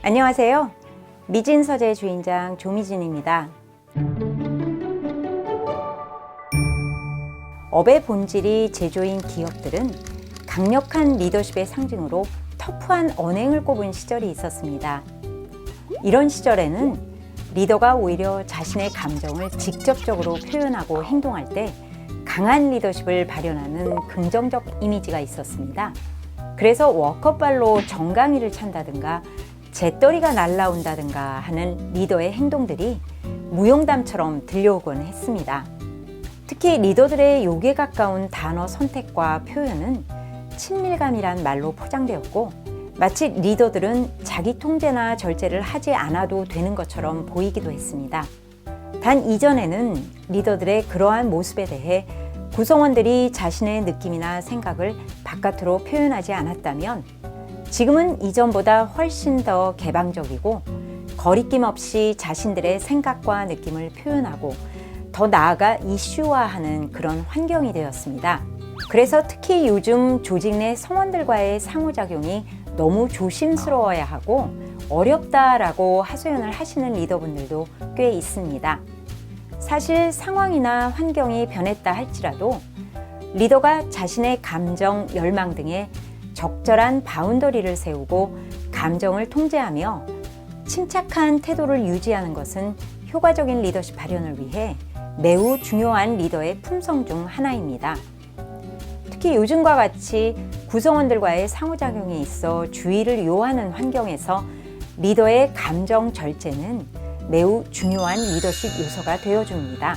안녕하세요. 미진서재 주인장 조미진입니다. 업의 본질이 제조인 기업들은 강력한 리더십의 상징으로 터프한 언행을 꼽은 시절이 있었습니다. 이런 시절에는 리더가 오히려 자신의 감정을 직접적으로 표현하고 행동할 때 강한 리더십을 발현하는 긍정적 이미지가 있었습니다. 그래서 워커발로 정강이를 찬다든가 재떨이가 날라온다든가 하는 리더의 행동들이 무용담처럼 들려오곤 했습니다. 특히 리더들의 욕에 가까운 단어 선택과 표현은 친밀감이란 말로 포장되었고, 마치 리더들은 자기 통제나 절제를 하지 않아도 되는 것처럼 보이기도 했습니다. 단 이전에는 리더들의 그러한 모습에 대해 구성원들이 자신의 느낌이나 생각을 바깥으로 표현하지 않았다면, 지금은 이전보다 훨씬 더 개방적이고 거리낌 없이 자신들의 생각과 느낌을 표현하고 더 나아가 이슈화하는 그런 환경이 되었습니다. 그래서 특히 요즘 조직 내 성원들과의 상호작용이 너무 조심스러워야 하고 어렵다라고 하소연을 하시는 리더분들도 꽤 있습니다. 사실 상황이나 환경이 변했다 할지라도 리더가 자신의 감정, 열망 등에 적절한 바운더리를 세우고 감정을 통제하며 침착한 태도를 유지하는 것은 효과적인 리더십 발현을 위해 매우 중요한 리더의 품성 중 하나입니다. 특히 요즘과 같이 구성원들과의 상호작용에 있어 주의를 요하는 환경에서 리더의 감정 절제는 매우 중요한 리더십 요소가 되어줍니다.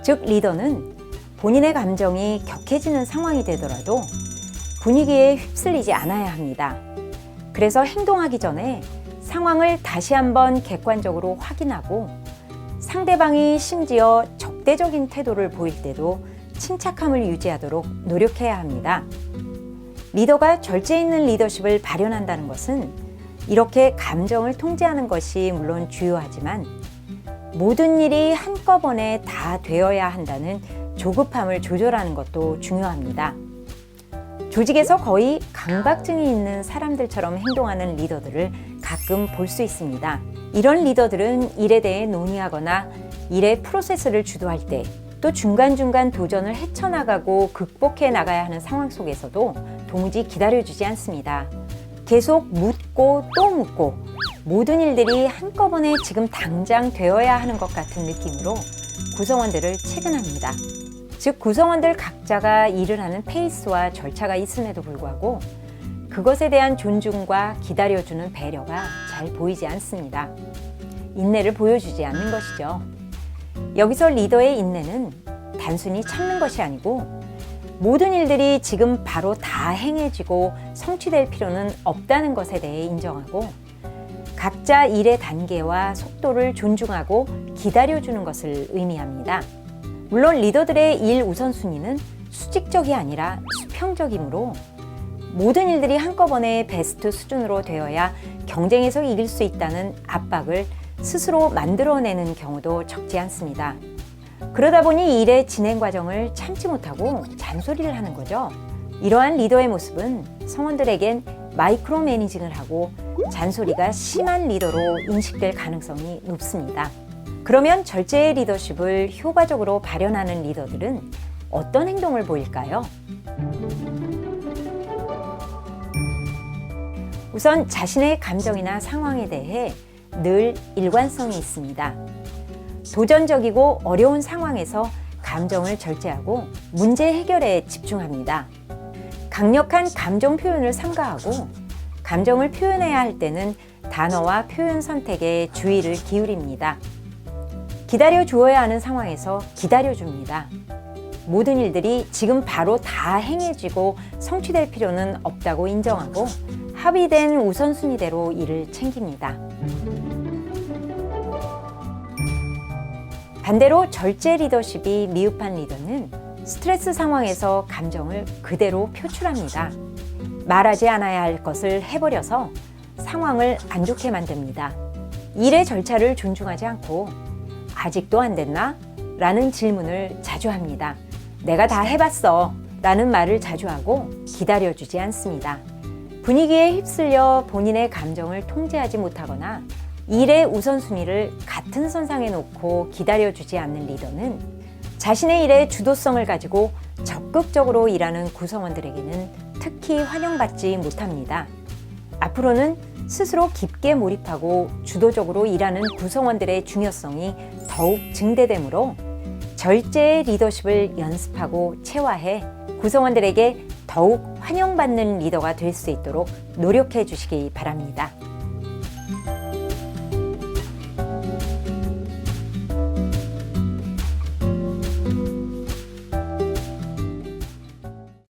즉, 리더는 본인의 감정이 격해지는 상황이 되더라도 분위기에 휩쓸리지 않아야 합니다. 그래서 행동하기 전에 상황을 다시 한번 객관적으로 확인하고 상대방이 심지어 적대적인 태도를 보일 때도 침착함을 유지하도록 노력해야 합니다. 리더가 절제 있는 리더십을 발현한다는 것은 이렇게 감정을 통제하는 것이 물론 주요하지만 모든 일이 한꺼번에 다 되어야 한다는 조급함을 조절하는 것도 중요합니다. 조직에서 거의 강박증이 있는 사람들처럼 행동하는 리더들을 가끔 볼 수 있습니다. 이런 리더들은 일에 대해 논의하거나 일의 프로세스를 주도할 때, 또 중간중간 도전을 헤쳐나가고 극복해 나가야 하는 상황 속에서도 도무지 기다려주지 않습니다. 계속 묻고 또 묻고 모든 일들이 한꺼번에 지금 당장 되어야 하는 것 같은 느낌으로 구성원들을 체근합니다. 즉, 구성원들 각자가 일을 하는 페이스와 절차가 있음에도 불구하고 그것에 대한 존중과 기다려주는 배려가 잘 보이지 않습니다. 인내를 보여주지 않는 것이죠. 여기서 리더의 인내는 단순히 참는 것이 아니고 모든 일들이 지금 바로 다 행해지고 성취될 필요는 없다는 것에 대해 인정하고 각자 일의 단계와 속도를 존중하고 기다려주는 것을 의미합니다. 물론 리더들의 일 우선순위는 수직적이 아니라 수평적이므로 모든 일들이 한꺼번에 베스트 수준으로 되어야 경쟁에서 이길 수 있다는 압박을 스스로 만들어내는 경우도 적지 않습니다. 그러다 보니 일의 진행 과정을 참지 못하고 잔소리를 하는 거죠. 이러한 리더의 모습은 성원들에겐 마이크로 매니징을 하고 잔소리가 심한 리더로 인식될 가능성이 높습니다. 그러면 절제의 리더십을 효과적으로 발현하는 리더들은 어떤 행동을 보일까요? 우선 자신의 감정이나 상황에 대해 늘 일관성이 있습니다. 도전적이고 어려운 상황에서 감정을 절제하고 문제 해결에 집중합니다. 강력한 감정 표현을 삼가하고 감정을 표현해야 할 때는 단어와 표현 선택에 주의를 기울입니다. 기다려 주어야 하는 상황에서 기다려 줍니다. 모든 일들이 지금 바로 다 행해지고 성취될 필요는 없다고 인정하고 합의된 우선순위대로 일을 챙깁니다. 반대로 절제 리더십이 미흡한 리더는 스트레스 상황에서 감정을 그대로 표출합니다. 말하지 않아야 할 것을 해버려서 상황을 안 좋게 만듭니다. 일의 절차를 존중하지 않고 아직도 안 됐나? 라는 질문을 자주 합니다. 내가 다 해봤어 라는 말을 자주 하고 기다려주지 않습니다. 분위기에 휩쓸려 본인의 감정을 통제하지 못하거나 일의 우선순위를 같은 선상에 놓고 기다려주지 않는 리더는 자신의 일에 주도성을 가지고 적극적으로 일하는 구성원들에게는 특히 환영받지 못합니다. 앞으로는 스스로 깊게 몰입하고 주도적으로 일하는 구성원들의 중요성이 더욱 증대되므로 절제의 리더십을 연습하고 체화해 구성원들에게 더욱 환영받는 리더가 될 수 있도록 노력해 주시기 바랍니다.